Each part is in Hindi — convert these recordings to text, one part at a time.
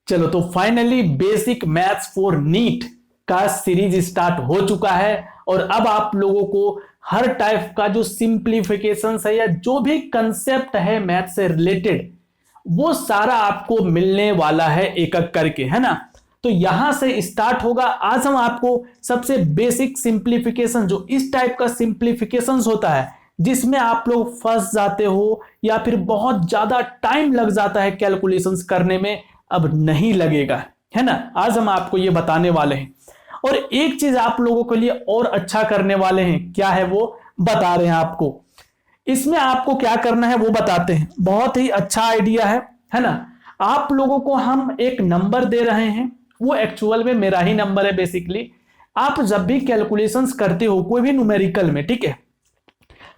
चलो तो finally basic maths for NEET का सीरीज स्टार्ट हो चुका है और अब आप लोगों को हर टाइप का जो सिंप्लीफिकेशन है या जो भी कंसेप्ट है मैथ से रिलेटेड वो सारा आपको मिलने वाला है एक एक करके, है ना। तो यहां से स्टार्ट होगा। आज हम आपको सबसे बेसिक सिंप्लीफिकेशन, जो इस टाइप का सिंप्लीफिकेशन होता है जिसमें आप लोग फंस जाते हो या फिर बहुत ज्यादा टाइम लग जाता है कैलकुलेशंस करने में, अब नहीं लगेगा, है ना। आज हम आपको ये बताने वाले हैं और एक चीज आप लोगों के लिए और अच्छा करने वाले हैं। क्या है वो बता रहे हैं आपको। इसमें आपको क्या करना है वो बताते हैं। बहुत ही अच्छा आइडिया है ना। आप लोगों को हम एक नंबर दे रहे हैं, वो एक्चुअल में मेरा ही नंबर है बेसिकली। आप जब भी कैलकुलेशंस करते हो कोई भी न्यूमेरिकल में, ठीक है,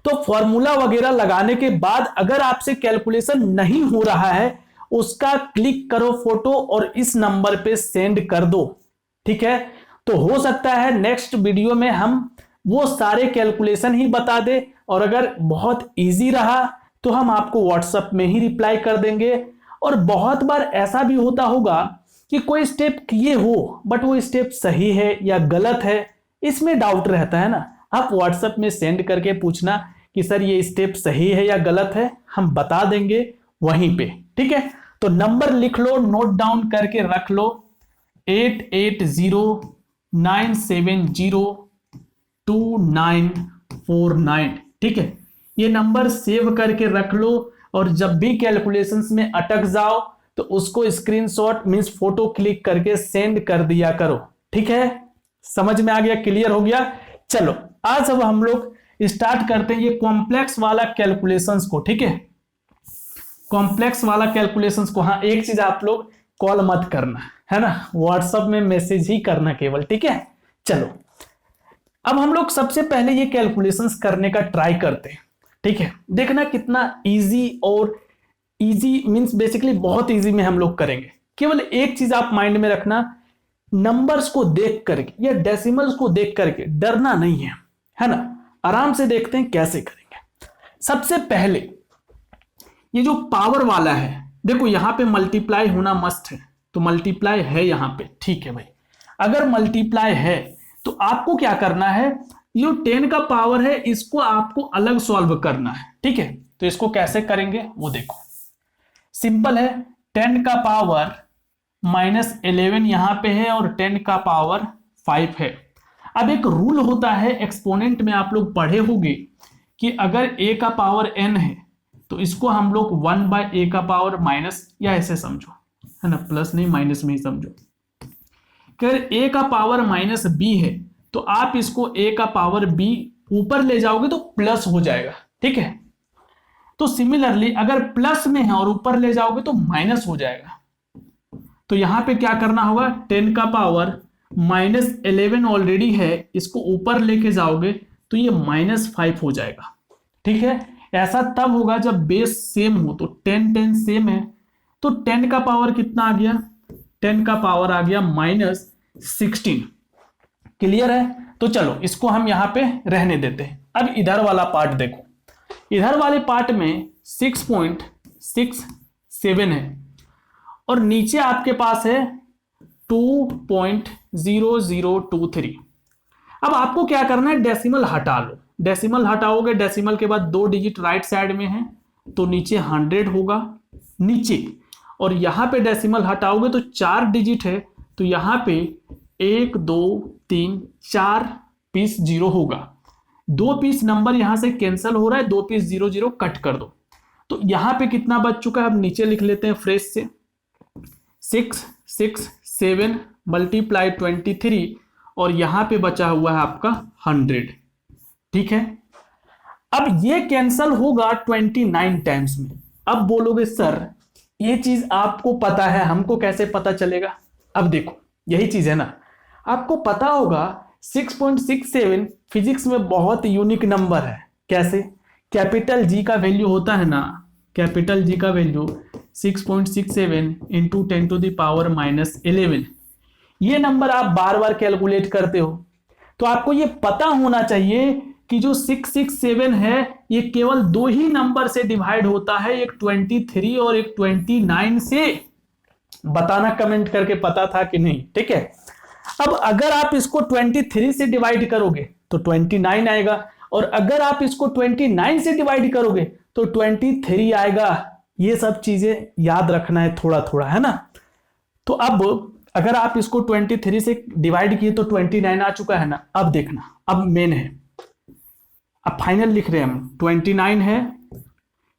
तो फॉर्मूला वगैरह लगाने के बाद अगर आपसे कैलकुलेशन नहीं हो रहा है, उसका क्लिक करो फोटो और इस नंबर पे सेंड कर दो, ठीक है। तो हो सकता है नेक्स्ट वीडियो में हम वो सारे कैलकुलेशन ही बता दे और अगर बहुत इजी रहा तो हम आपको व्हाट्सएप में ही रिप्लाई कर देंगे। और बहुत बार ऐसा भी होता होगा कि कोई स्टेप किए हो बट वो स्टेप सही है या गलत है, इसमें डाउट रहता है ना। आप व्हाट्सएप में सेंड करके पूछना कि सर ये स्टेप सही है या गलत है, हम बता देंगे वहीं पे, ठीक है। तो नंबर लिख लो, नोट डाउन करके रख लो, 8809702949, ठीक है। ये नंबर सेव करके रख लो और जब भी कैलकुलेशंस में अटक जाओ तो उसको स्क्रीनशॉट मींस फोटो क्लिक करके सेंड कर दिया करो, ठीक है। समझ में आ गया, क्लियर हो गया। चलो आज अब हम लोग स्टार्ट करते हैं ये कॉम्प्लेक्स वाला कैलकुलेशंस को, ठीक है। कॉम्प्लेक्स वाला कैलकुलेशंस को, हाँ एक चीज आप लोग कॉल मत करना, है ना, व्हाट्सएप में मैसेज ही करना केवल, ठीक है। चलो अब हम लोग सबसे पहले ये कैलकुलेशंस करने का ट्राई करते हैं, ठीक है। देखना कितना इजी, और इजी मींस बेसिकली बहुत इजी में हम लोग करेंगे। केवल एक चीज आप माइंड में रखना, नंबर्स को देख करके या डेसिमल्स को देख करके डरना नहीं है ना। आराम से देखते हैं कैसे करेंगे। सबसे पहले ये जो पावर वाला है, देखो यहां पे मल्टीप्लाई होना मस्ट है, तो मल्टीप्लाई है यहां पे, ठीक है भाई। अगर मल्टीप्लाई है तो आपको क्या करना है, ये 10 का पावर है इसको आपको अलग सॉल्व करना है, ठीक है। तो इसको कैसे करेंगे वो देखो, सिंपल है। 10 का पावर -11 यहां पे है और 10 का पावर 5 है। अब एक रूल होता है, एक्सपोनेंट में आप लोग पढ़े होंगे कि अगर a का पावर n है तो इसको हम लोग 1/a का पावर माइनस, या ऐसे समझो, है ना, प्लस नहीं माइनस में ही समझो। अगर a का पावर -b है तो आप इसको a का पावर b ऊपर ले जाओगे तो प्लस हो जाएगा, ठीक है। तो सिमिलरली अगर प्लस में है और ऊपर ले जाओगे तो माइनस हो जाएगा। तो यहां पे क्या करना होगा, 10 का पावर -11 ऑलरेडी है, इसको ऊपर लेके जाओगे तो ये -5 हो जाएगा, ठीक है। ऐसा तब होगा जब बेस सेम हो, तो 10 सेम है तो 10 का पावर कितना आ गया, 10 का पावर आ गया -16, क्लियर है। तो चलो इसको हम यहां पे रहने देते हैं। अब इधर वाला पार्ट देखो, इधर वाले पार्ट में 6.67 है और नीचे आपके पास है 2.0023। अब आपको क्या करना है, डेसिमल हटा लो। डेसिमल हटाओगे, डेसिमल के बाद 2 डिजिट राइट साइड में है तो नीचे 100 होगा नीचे, और यहां पे डेसिमल हटाओगे तो 4 डिजिट है तो यहां पे 1 2 3 4 पीस 0 होगा। 2 पीस नंबर यहां से कैंसिल हो रहा है, 2 पीस 0 0 कट कर दो। तो यहां पे कितना बच चुका है, अब नीचे लिख लेते हैं फ्रेश से, 667 मल्टीप्लाई 23 और यहां पे बचा हुआ है आपका 100, ठीक है। अब ये कैंसल होगा 29 टाइम्स में। अब बोलोगे सर ये चीज आपको पता है, हमको कैसे पता चलेगा। अब देखो यही चीज है ना, आपको पता होगा 6.67 फिजिक्स में बहुत यूनिक नंबर है। कैसे, कैपिटल जी का वैल्यू होता है ना, कैपिटल जी का वैल्यू 6.67 इंटू 10⁻⁻11। ये नंबर आप बार बार कैलकुलेट करते हो तो आपको ये पता होना चाहिए कि जो 667 है ये केवल 2 ही नंबर से डिवाइड होता है, एक 23 और एक 29 से। बताना कमेंट करके पता था कि नहीं, ठीक है। अब अगर आप इसको 23 से डिवाइड करोगे तो 29 आएगा, और अगर आप इसको 29 से डिवाइड करोगे तो 23 आएगा। ये सब चीजें याद रखना है थोड़ा थोड़ा, है ना। तो अब अगर आप इसको 23 से डिवाइड किए तो 29 आ चुका है ना। अब देखना, अब मेन है, अब फाइनल लिख रहे हैं हम। 29 है,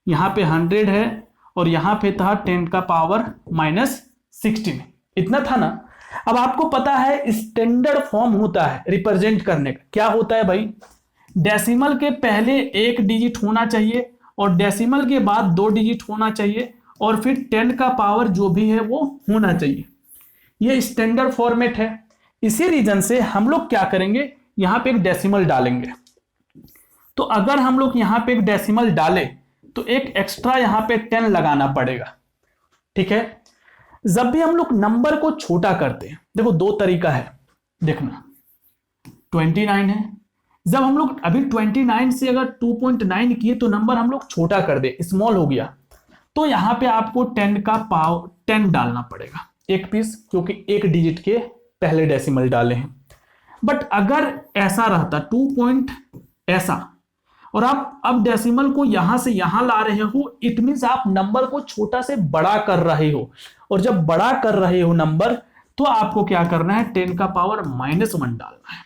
यहां पे 100 है, और यहां पे था 10 का पावर -16, इतना था ना। अब आपको पता है स्टैंडर्ड फॉर्म होता है रिप्रेजेंट करने का, क्या होता है भाई, डेसिमल के पहले 1 डिजिट होना चाहिए, और डेसिमल के बाद 2 डिजिट होना चाहिए, और फिर 10 का पावर जो भी है वो होना चाहिए। ये स्टैंडर्ड फॉर्मेट है। इसी रीजन से हम लोग क्या करेंगे, यहां पे एक डेसिमल डालेंगे। तो अगर हम लोग यहां पे एक डेसिमल डाले तो एक एक्स्ट्रा यहां पे 10 लगाना पड़ेगा, ठीक है। जब भी हम लोग नंबर को छोटा करते हैं, देखो दो तरीका है, देखना 29 है, जब हम लोग अभी 29 से अगर 2.9 किए तो नंबर हम लोग छोटा कर दे, स्मॉल हो गया, तो यहां पे आपको 10 का पावर 10 डालना पड़ेगा, एक पीस, क्योंकि एक डिजिट के पहले डेसिमल डाले हैं। बट अगर ऐसा रहता 2 ऐसा, और आप अब डेसिमल को यहां से यहां ला रहे हो, इट मींस आप नंबर को छोटा से बड़ा कर रहे हो, और जब बड़ा कर रहे हो नंबर, तो आपको क्या करना है, 10 का पावर -1 डालना है,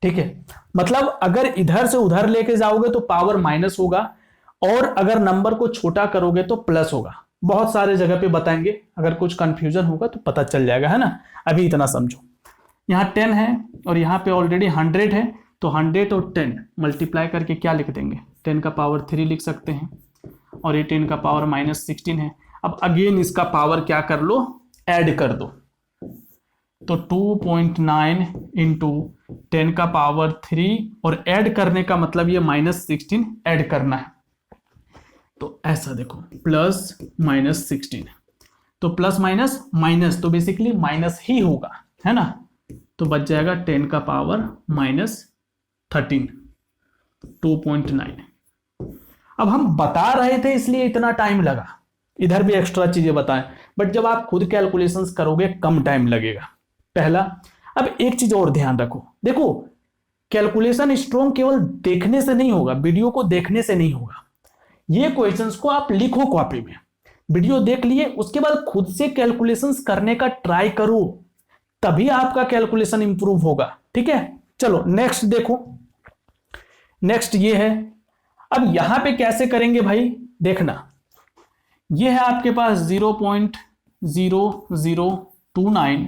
ठीक है। मतलब अगर इधर से उधर लेके जाओगे तो पावर माइनस होगा, और अगर नंबर को छोटा करोगे तो प्लस होगा। बहुत सारे जगह पे बताएंगे, अगर कुछ कंफ्यूजन होगा तो पता चल जाएगा, है ना। अभी इतना समझो, यहाँ 10 है और यहाँ पे ऑलरेडी 100 है, तो 100 और 10 मल्टीप्लाई करके क्या लिख देंगे, 10 का पावर 3 लिख सकते हैं, और ये 10 का पावर -16 है। अब अगेन इसका पावर क्या कर लो, ऐड कर दो, तो 2.9 इंटू 10 का पावर 3, और ऐड करने का मतलब ये -16 ऐड करना है। तो ऐसा देखो, प्लस -16, तो प्लस माइनस माइनस, तो बेसिकली माइनस ही होगा, है ना। तो बच जाएगा 10 का पावर -13, 2.9। अब हम बता रहे थे इसलिए इतना टाइम लगा, इधर भी एक्स्ट्रा चीजें बताएं, बट जब आप खुद कैलकुलेशंस करोगे कम टाइम लगेगा, पहला। अब एक चीज और ध्यान रखो, देखो कैलकुलेशन स्ट्रॉन्ग केवल देखने से नहीं होगा, वीडियो को देखने से नहीं होगा। ये क्वेश्चंस को आप लिखो कॉपी में, वीडियो देख लिए, उसके बाद खुद से कैलकुलेशंस करने का ट्राई करो, तभी आपका कैलकुलेशन इंप्रूव होगा, ठीक है। चलो नेक्स्ट देखो, नेक्स्ट ये है। अब यहां पे कैसे करेंगे भाई, देखना, ये है आपके पास 0.0029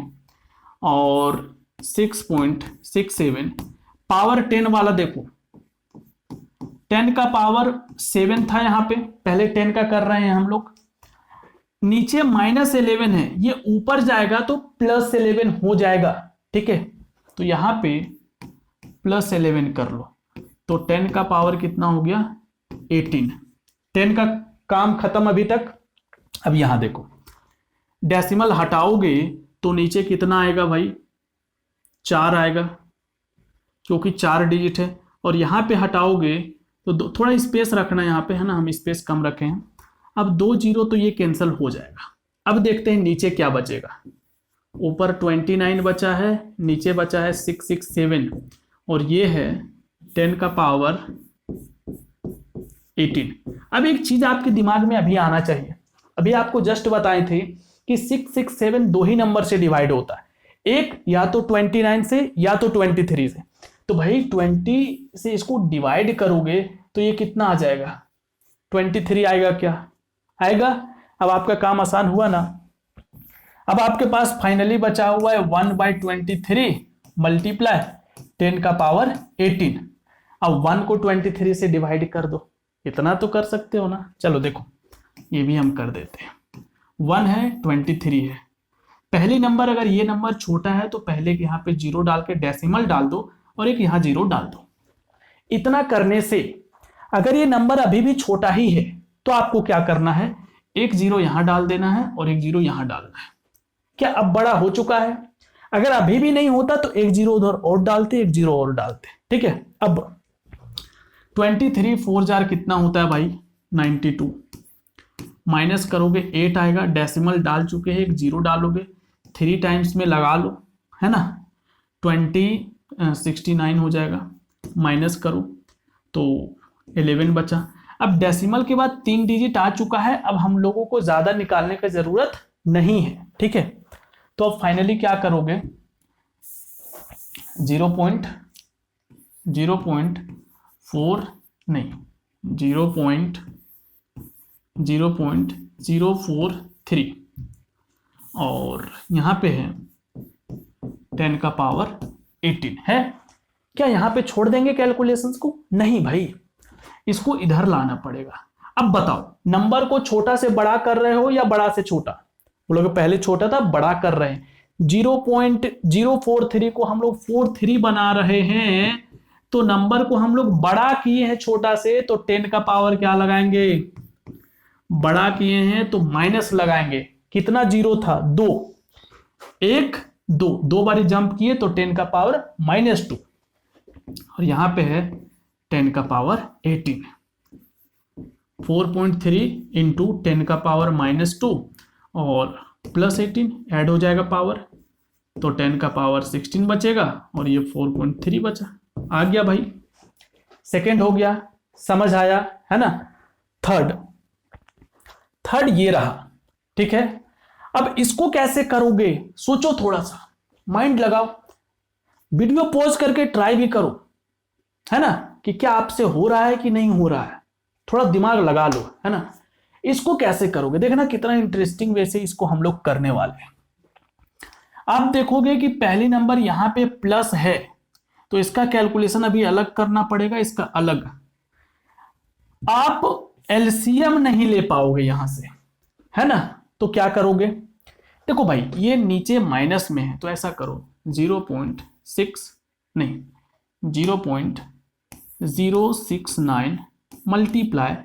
और 6.67, पावर 10 वाला देखो, 10 का पावर 7 था यहां पे, पहले 10 का कर रहे हैं हम लोग, नीचे -11 है, ये ऊपर जाएगा तो +11 हो जाएगा, ठीक है। तो यहां पे +11 कर लो, तो 10 का पावर कितना हो गया, 18। 10 का काम खत्म अभी तक। अब यहां देखो, डेसिमल हटाओगे तो नीचे कितना आएगा भाई, 4 आएगा, क्योंकि 4 डिजिट है, और यहां पे हटाओगे तो थोड़ा स्पेस रखना यहां पे, है ना, हम स्पेस कम रखे हैं। अब 2 0 तो ये कैंसिल हो जाएगा। अब देखते हैं नीचे क्या बचेगा, ऊपर 29 बचा है, नीचे बचा है 667, और ये है 10 का पावर 18। अब एक चीज आपके दिमाग में अभी आना चाहिए, अभी आपको जस्ट बताए थे कि 667 दो ही नंबर से डिवाइड होता है, एक या तो 29 से या तो 23 से। तो भाई 20 से इसको डिवाइड करोगे तो ये कितना आ जाएगा, 23 आएगा, क्या आएगा। अब आपका काम आसान हुआ ना। अब आपके पास फाइनली बचा हुआ है 1/23 मल्टीप्लाई 10 का पावर 18। अब 1 को 23 से डिवाइड कर दो, इतना तो कर सकते हो ना। चलो देखो, ये भी हम कर देते हैं। 1 है, 23 है, पहली नंबर अगर ये नंबर छोटा है तो पहले के यहाँ पे 0 डाल के डेसिमल डाल दो, और एक यहाँ 0 डाल दो। इतना करने से अगर ये नंबर अभी भी छोटा ही है तो आपको क्या करना है, एक 0 यहां डाल देना है और एक 0 यहां डालना है। क्या अब बड़ा हो चुका है? अगर अभी भी नहीं होता तो एक 0 उधर और डालते, एक 0 और डालते, ठीक है। अब 23 4 जार कितना होता है भाई, 92, माइनस करोगे 8 आएगा, डेसिमल डाल चुके हैं, एक 0 डालोगे, 3 टाइम्स में लगा लो, है ना, 69 हो जाएगा, माइनस करो तो 11 बचा। अब डेसिमल के बाद 3 डिजिट आ चुका है, अब हम लोगों को ज्यादा निकालने की जरूरत नहीं है, ठीक है। तो अब फाइनली क्या करोगे, 0.04 नहीं 0.043 और यहां पे है 10 का पावर 18 है। क्या यहां पे छोड़ देंगे कैलकुलेशंस को? नहीं भाई, इसको इधर लाना पड़ेगा। अब बताओ, नंबर को छोटा से बड़ा कर रहे हो या बड़ा से छोटा? बोलोगे पहले छोटा था, बड़ा कर रहे हैं। 0.043 को हम लोग 43 बना रहे हैं, तो नंबर को हम लोग बड़ा किए हैं छोटा से, तो 10 का पावर क्या लगाएंगे, बड़ा किए हैं तो माइनस लगाएंगे। कितना जीरो था? 2, 1 2, 2 बारी जंप किए तो 10 का पावर -2 और यहां पे है 10 का पावर 18। 4.3 इंटू 10 का पावर -2 और प्लस 18 ऐड हो जाएगा पावर, तो 10 का पावर 16 बचेगा और ये 4.3 बचा। आ गया भाई, सेकंड हो गया, समझ आया है ना। थर्ड ये रहा, ठीक है। अब इसको कैसे करोगे, सोचो, थोड़ा सा माइंड लगाओ, वीडियो पॉज करके ट्राई भी करो, है ना, कि क्या आपसे हो रहा है कि नहीं हो रहा है, थोड़ा दिमाग लगा लो, है ना। इसको कैसे करोगे, देखना कितना इंटरेस्टिंग वे से इसको हम लोग करने वाले हैं। आप देखोगे कि पहली नंबर यहां पे प्लस है, तो इसका कैलकुलेशन अभी अलग करना पड़ेगा, इसका अलग। आप एलसीएम नहीं ले पाओगे यहां से, है ना, तो क्या करोगे, देखो भाई ये नीचे माइनस में है, तो ऐसा करो 0.069 मल्टीप्लाई,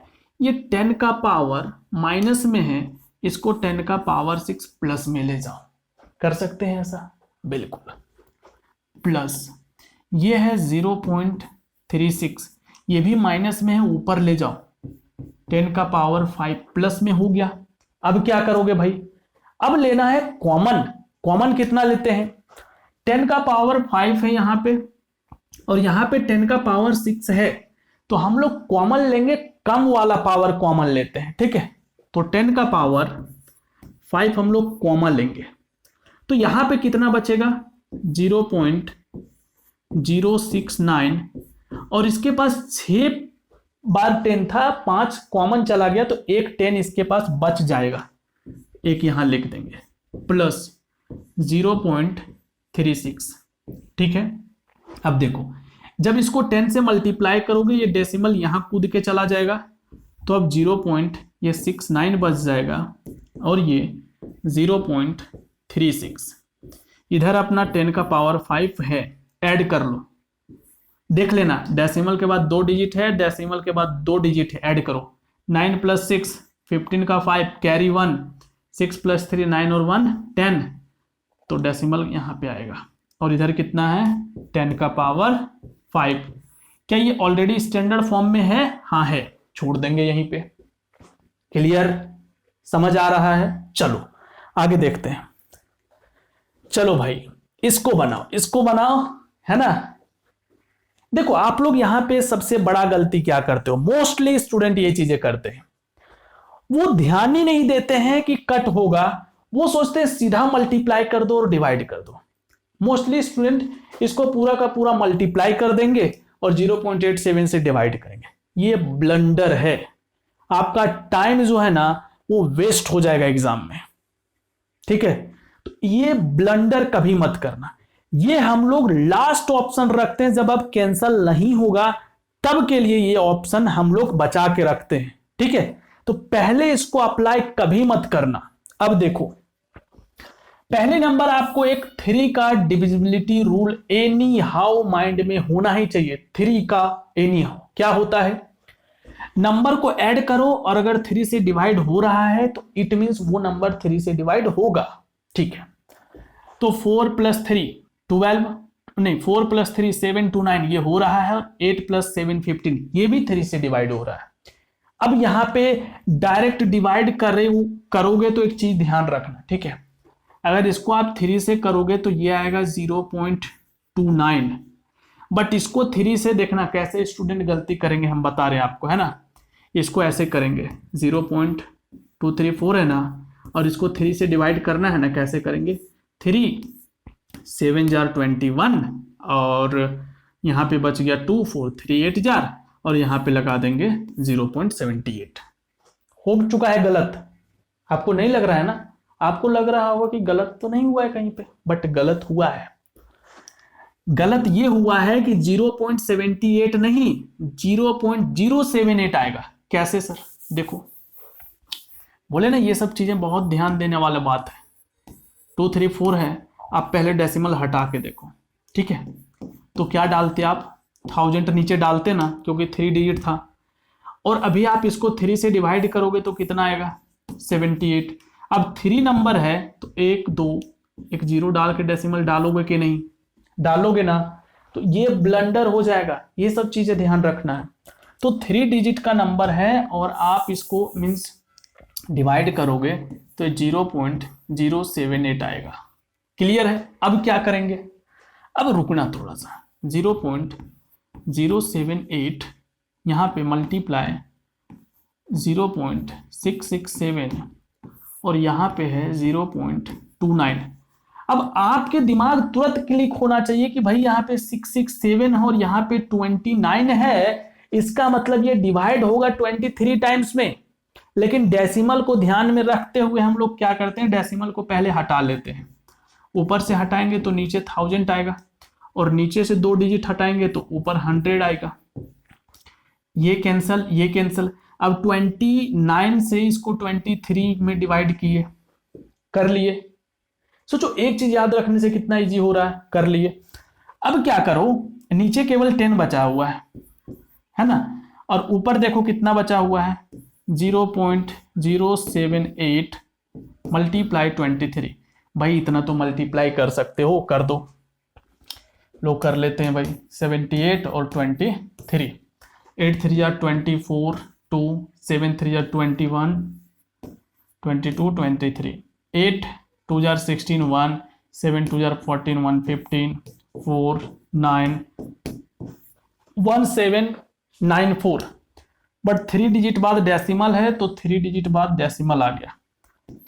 ये 10 का पावर माइनस में है, इसको 10 का पावर 6 प्लस में ले जाओ। कर सकते हैं ऐसा? बिल्कुल। प्लस ये है 0.36, ये भी माइनस में है, ऊपर ले जाओ, 10 का पावर 5 प्लस में हो गया। अब क्या करोगे भाई, अब लेना है कॉमन। कॉमन कितना लेते हैं, 10 का पावर 5 है यहां पे और यहां पे 10 का पावर 6 है, तो हम लोग कॉमन लेंगे, कम वाला पावर कॉमन लेते हैं, ठीक है। तो 10 का पावर 5 हम लोग कॉमन लेंगे, तो यहां पे कितना बचेगा 0.069 और इसके पास 6 बार 10 था, 5 कॉमन चला गया, तो एक 10 इसके पास बच जाएगा, एक यहां लिख देंगे, प्लस 0.36, ठीक है। अब देखो, जब इसको 10 से मल्टीप्लाई करोगे, ये डेसिमल यहां कूद के चला जाएगा, तो अब 0.69 बच जाएगा और ये 0.36, इधर अपना 10 का पावर 5 है, ऐड कर लो, देख लेना, डेसिमल के बाद 2 डिजिट है, डेसिमल के बाद 2 डिजिट है, ऐड करो, 9 + 6 15 का 5 कैरी 1, 6 + 3 9 और 1 10, तो डेसिमल यहां पे आएगा और इधर कितना है 10 का पावर 5। क्या ये ऑलरेडी स्टैंडर्ड फॉर्म में है? हाँ है, छोड़ देंगे यहीं पे। क्लियर, समझ आ रहा है? चलो आगे देखते हैं। चलो भाई इसको बनाओ, है ना। देखो आप लोग यहां पे सबसे बड़ा गलती क्या करते हो, मोस्टली स्टूडेंट ये चीजें करते हैं, वो ध्यान ही नहीं देते हैं कि कट होगा, वो सोचते हैं सीधा मल्टीप्लाई कर दो और डिवाइड कर दो। मोस्टली स्टूडेंट इसको पूरा का पूरा मल्टीप्लाई कर देंगे और 0.87 से डिवाइड करेंगे। ये ब्लंडर है, आपका टाइम जो है ना वो वेस्ट हो जाएगा एग्जाम में, ठीक है। तो ये ब्लंडर कभी मत करना। ये हम लोग लास्ट ऑप्शन रखते हैं, जब अब कैंसल नहीं होगा तब के लिए ये ऑप्शन हम लोग बचा के रखते हैं, ठीक है। तो पहले इसको अप्लाई कभी मत करना। अब देखो, पहले नंबर आपको एक 3 का divisibility rule any how mind में होना ही चाहिए। 3 का एनी हाउ क्या होता है, नंबर को ऐड करो और अगर 3 से डिवाइड हो रहा है तो इट मींस वो नंबर 3 से डिवाइड होगा, ठीक है। तो 4 + 3 12 नहीं 4 + 3 7 2 9 ये हो रहा है और 8 + 7 15 ये भी 3 से डिवाइड हो रहा है। अब यहां पे डायरेक्ट डिवाइड करोगे तो एक चीज ध्यान रखना, ठीक है, अगर इसको आप 3 से करोगे तो ये आएगा 0.29, बट इसको 3 से देखना कैसे स्टूडेंट गलती करेंगे, हम बता रहे हैं आपको, है ना, इसको ऐसे करेंगे 0.234 है ना, और इसको 3 से डिवाइड करना है ना, कैसे करेंगे, 3 7 जार 21 और यहाँ पे बच गया 2 4 3 8 जार और यहाँ पे लगा देंगे 0.78। हो चुका है गलत, आपको नहीं लग रहा है ना, आपको लग रहा होगा कि गलत तो नहीं हुआ है कहीं पे, बट गलत हुआ है। गलत ये हुआ है कि 0.78 नहीं 0.078 आएगा। कैसे सर, देखो बोले ना ये सब चीजें बहुत ध्यान देने वाला बात है। 2 3 4 है, आप पहले डेसिमल हटा के देखो, ठीक है, तो क्या डालते आप 1000 नीचे डालते ना, क्योंकि 3 डिजिट था, और अभी आप इसको 3 से डिवाइड करोगे तो कितना आएगा 78। अब 3 नंबर है तो 1 2 एक 0 डाल के डेसिमल डालोगे कि नहीं, डालोगे ना, तो ये ब्लंडर हो जाएगा, ये सब चीजें ध्यान रखना है। तो 3 डिजिट का नंबर है और आप इसको मीन्स डिवाइड करोगे तो 0.078 आएगा। क्लियर है। अब क्या करेंगे, अब रुकना थोड़ा सा, 0.078 यहाँ पे मल्टीप्लाई 0.667 और यहाँ पे है 0.29। अब आपके दिमाग तुरंत क्लिक होना चाहिए कि भाई यहाँ पे 667 है और यहाँ पे 29 है, इसका मतलब ये डिवाइड होगा 23 टाइम्स में। लेकिन डेसिमल को ध्यान में रखते हुए हम लोग क्या करते हैं, डेसिमल को पहले हटा लेते हैं। ऊपर से हटाएंगे तो नीचे 1000 आएगा और नीचे से 2 डिजिट हटाएंगे तो ऊपर 100 आएगा। ये कैंसल, ये कैंसल। अब 29 से इसको 23 में डिवाइड किए, कर लिए। सोचो एक चीज याद रखने से कितना इजी हो रहा है, कर लिए। अब क्या करो, नीचे केवल 10 बचा हुआ है ना, और ऊपर देखो कितना बचा हुआ है 0.078 मल्टीप्लाई 23। भाई इतना तो मल्टीप्लाई कर सकते हो, कर दो, लोग कर लेते हैं भाई। 78 और 23, 8 3 या 24, 2 7 3 या 21, 22 23, 8 2 जार 16, 1 7 2 जार 14, 1 15, 4 9 1794। बट 3 डिजिट बाद डेसिमल है तो 3 डिजिट बाद डेसिमल आ गया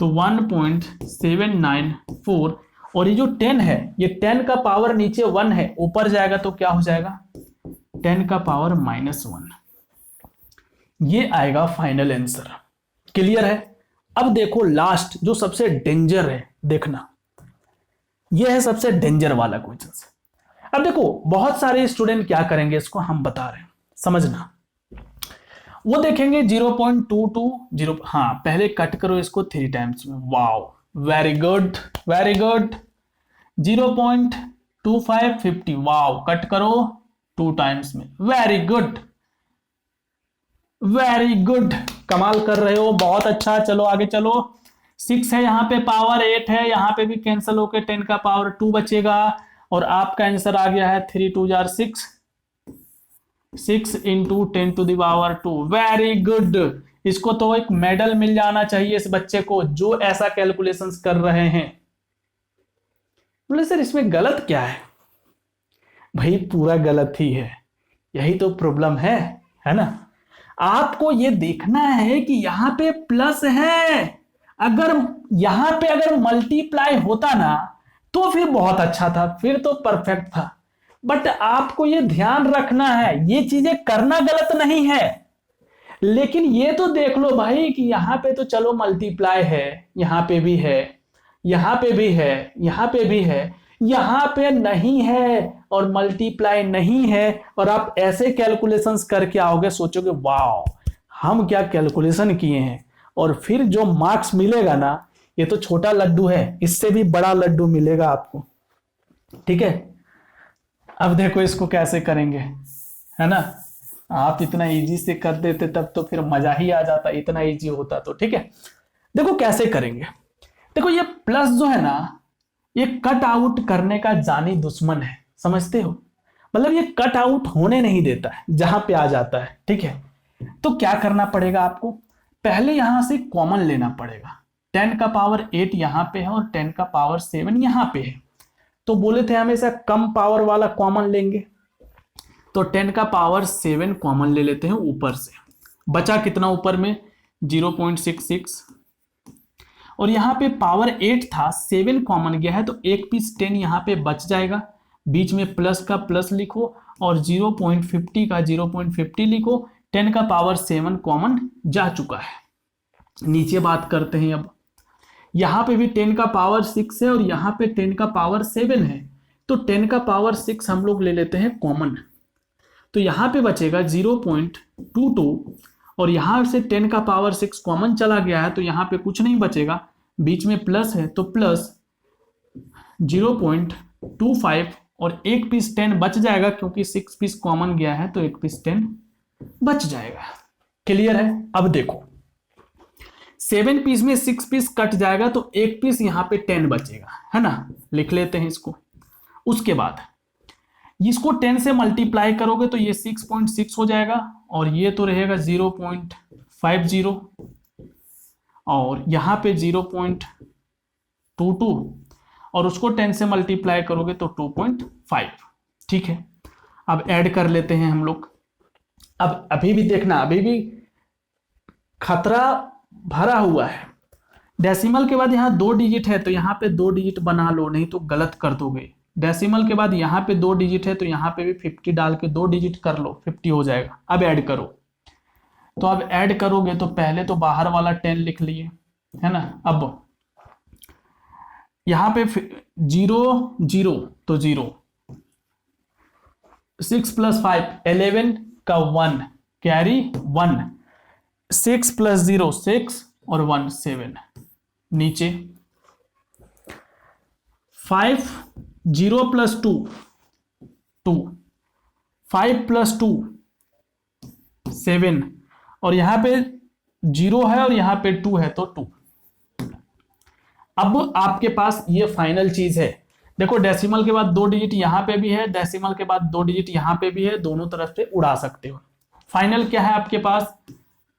तो 1.794। और ये जो 10 है, ये 10 का पावर नीचे 1 है, ऊपर जाएगा तो क्या हो जाएगा 10 का पावर -1। ये आएगा फाइनल आंसर। क्लियर है। अब देखो लास्ट जो सबसे डेंजर है, देखना ये है सबसे डेंजर वाला क्वेश्चन। अब देखो बहुत सारे स्टूडेंट क्या करेंगे, इसको हम बता रहे हैं, समझना। वो देखेंगे 0.220, हाँ पहले कट करो इसको 3 टाइम्स में, wow very good very good. 0.2550, wow cut करो 2 टाइम्स में, वेरी गुड वेरी गुड, कमाल कर रहे हो, बहुत अच्छा। चलो आगे चलो। 6 है यहाँ पे, पावर 8 है, यहाँ पे भी कैंसिल होके 10 का पावर 2 बचेगा और आपका आंसर आ गया है 3 2 जार 6, 6 into 10 to the power 2। Very good. इसको तो एक मेडल मिल जाना चाहिए इस बच्चे को जो ऐसा कैलकुलेशंस कर रहे हैं। बोले सर इसमें गलत क्या है? भाई पूरा गलत ही है, यही तो प्रॉब्लम है ना। आपको ये देखना है कि यहां पे प्लस है, अगर यहां पे अगर मल्टीप्लाई होता ना तो फिर बहुत अच्छा था, फिर तो परफेक्ट था। बट आपको ये ध्यान रखना है, ये चीजें करना गलत नहीं है, लेकिन ये तो देख लो भाई कि यहां पे तो चलो मल्टीप्लाई है, यहां पे भी है, यहां पे भी है, यहां पे भी है, यहां पे नहीं है और मल्टीप्लाई नहीं है, और आप ऐसे कैलकुलेशंस करके आओगे, सोचोगे वाओ हम क्या कैलकुलेशन किए हैं, और फिर जो मार्क्स मिलेगा ना, ये तो छोटा लड्डू है, इससे भी बड़ा लड्डू मिलेगा आपको। ठीक है। अब देखो इसको कैसे करेंगे, है ना। आप इतना इजी से कर देते तब तो फिर मजा ही आ जाता, इतना इजी होता तो। ठीक है, देखो कैसे करेंगे। देखो ये प्लस जो है ना, ये कट आउट करने का जानी दुश्मन है, समझते हो। मतलब ये कट आउट होने नहीं देता है, जहां पे आ जाता है। ठीक है, तो क्या करना पड़ेगा आपको, पहले यहां से कॉमन लेना पड़ेगा। 10 का पावर 8 यहां पे है और 10 का पावर 7 यहां पे है, तो बोले थे हमेशा कम पावर वाला कॉमन लेंगे, तो 10 का पावर 7 कॉमन ले लेते हैं ऊपर से। बचा कितना ऊपर में 0.66, और यहाँ पे पावर 8 था, 7 कॉमन गया है तो एक पीस 10 यहाँ पे बच जाएगा, बीच में प्लस का प्लस लिखो और 0.50 का 0.50 लिखो, 10 का पावर 7 कॉमन जा चुका है। नीचे बात करते हैं अब, यहाँ पे भी 10 का पावर 6 है और यहाँ पे 10 का पावर 7 है, तो 10 का पावर 6 हम लोग ले लेते हैं कॉमन, तो यहाँ पे बचेगा 0.22, और यहाँ से 10 का पावर 6 कॉमन चला गया है तो यहाँ पे कुछ नहीं बचेगा, बीच में प्लस है तो प्लस 0.25 और एक पीस 10 बच जाएगा, क्योंकि 6 पीस कॉमन गया है तो एक पीस 10 बच जाएगा। क्लियर है? अब देखो 7 पीस में 6 पीस कट जाएगा तो एक पीस यहाँ पे 10 बचेगा, है ना, लिख लेते हैं इसको। उसके बाद इसको 10 से मल्टीप्लाई करोगे तो ये 6.6 हो जाएगा, और ये तो रहेगा 0.50, और यहाँ पे 0.22, और उसको 10 से मल्टीप्लाई करोगे तो 2.5। ठीक है, अब ऐड कर लेते हैं हम लोग। अब अभी भी देखना, अभी भी खतरा भरा हुआ है। डेसिमल के बाद यहाँ 2 डिजिट है तो यहाँ पे 2 डिजिट बना लो, नहीं तो गलत कर दोगे। डेसिमल के बाद यहाँ पे 2 डिजिट है तो यहाँ पे भी 50 डाल के 2 डिजिट कर लो, 50 हो जाएगा। अब ऐड करो, तो अब ऐड करोगे तो पहले तो बाहर वाला 10 लिख लिए, है ना। अब यहाँ पे 0 0 तो 0, 6 + 5 11 का 1 कैरी 1, 6 + 0 6 और 1 7, नीचे 5 0 + 2 2, 5 + 2 7, और यहां पे 0 है और यहां पे 2 है तो 2। अब आपके पास ये फाइनल चीज है, देखो डेसिमल के बाद 2 डिजिट यहां पे भी है, डेसिमल के बाद 2 डिजिट यहां पे भी है, दोनों तरफ से उड़ा सकते हो। फाइनल क्या है आपके पास,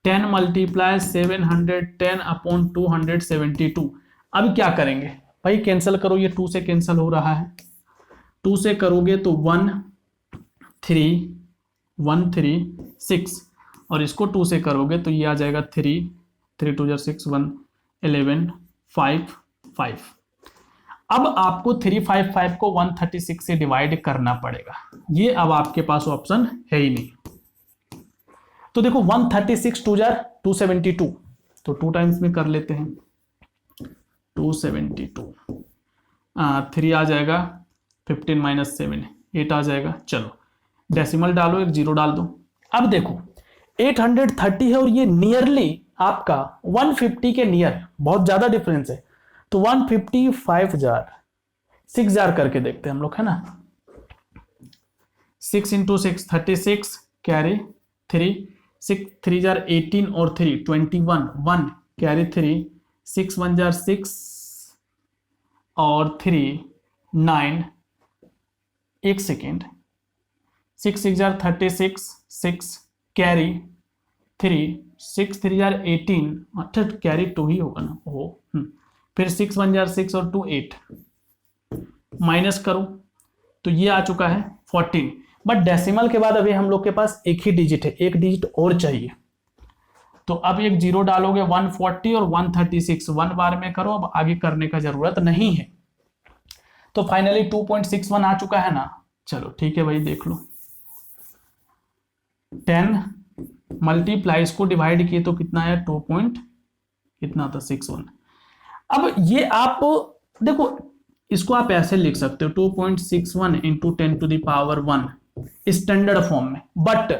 10 × 710/272। अब क्या करेंगे भाई, कैंसिल करो, ये 2 से कैंसिल हो रहा है, 2 से करोगे तो 1 3 1 3 6, और इसको 2 से करोगे तो ये आ जाएगा 3 3 2 6 1 11 5 5। अब आपको 355 को 136 से डिवाइड करना पड़ेगा, ये अब आपके पास ऑप्शन है ही नहीं। तो देखो 136 2 272, तो 2 टाइम्स में कर लेते हैं, 272, 3 आ जाएगा, 15 - 7 8 आ जाएगा। चलो डेसिमल डालो, एक 0 डाल दो। अब देखो 830 है और ये नियरली आपका 150 के नियर, बहुत ज्यादा डिफरेंस है, तो 150 5000 6000 करके देखते हैं हम लोग, है ना। 6 × 6 36 कैरी 3, 6 3 18 और 3 21 1 कैरी 3, 6 1 6 और 3 9, एक सेकेंड, 6 6 36 6 कैरी 3, 6 3 18, अच्छा कैरी 2 ही होगा ना, फिर 6 1 6 और 2 8, माइनस करो तो ये आ चुका है 14। बट डेसिमल के बाद अभी हम लोग के पास एक ही डिजिट है, एक डिजिट और चाहिए, तो अब एक 0 डालोगे, 140 और 136 1 बार में करो, अब आगे करने का जरूरत नहीं है। तो फाइनली 2.61 आ चुका है ना। चलो ठीक है भाई, देख लो 10 मल्टीप्लाई इसको डिवाइड किए तो कितना है, 2 कितना था 61। अब ये आप देखो, इसको आप ऐसे लिख सकते हो 2.61 × 10⁻1 स्टैंडर्ड फॉर्म में, बट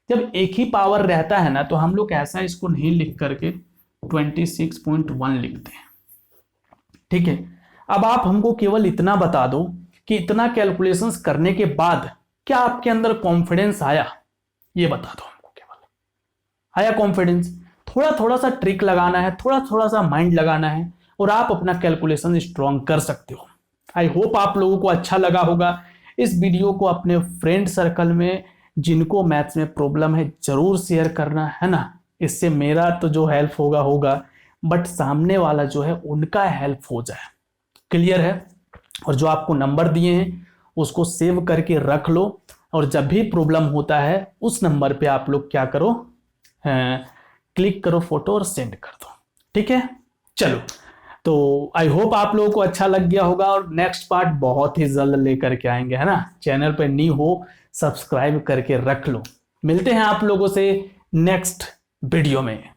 जब एक ही पावर रहता है ना तो हम लोग ऐसा इसको नहीं लिख करके 26.1 लिखते हैं। ठीक है, अब आप हमको केवल इतना बता दो कि इतना कैलकुलेशंस करने के बाद क्या आपके अंदर कॉन्फिडेंस आया, ये बता दो हमको, केवल आया कॉन्फिडेंस। थोड़ा थोड़ा सा ट्रिक लगाना है, थोड़ा थोड़ा सा माइंड लगाना है और आप अपना कैलकुलेशन स्ट्रॉन्ग कर सकते हो। आई होप आप लोगों को अच्छा लगा होगा। इस वीडियो को अपने फ्रेंड सर्कल में जिनको मैथ्स में प्रॉब्लम है जरूर शेयर करना, है ना। इससे मेरा तो जो हेल्प होगा बट सामने वाला जो है उनका हेल्प हो जाए। क्लियर है। और जो आपको नंबर दिए हैं उसको सेव करके रख लो, और जब भी प्रॉब्लम होता है उस नंबर पे आप लोग क्या करो, क्लिक करो फोटो और सेंड कर दो। ठीक है, चलो। तो आई होप आप लोगों को अच्छा लग गया होगा, और नेक्स्ट पार्ट बहुत ही जल्द लेकर के आएंगे, है ना। चैनल पे न्यू हो सब्सक्राइब करके रख लो। मिलते हैं आप लोगों से नेक्स्ट वीडियो में।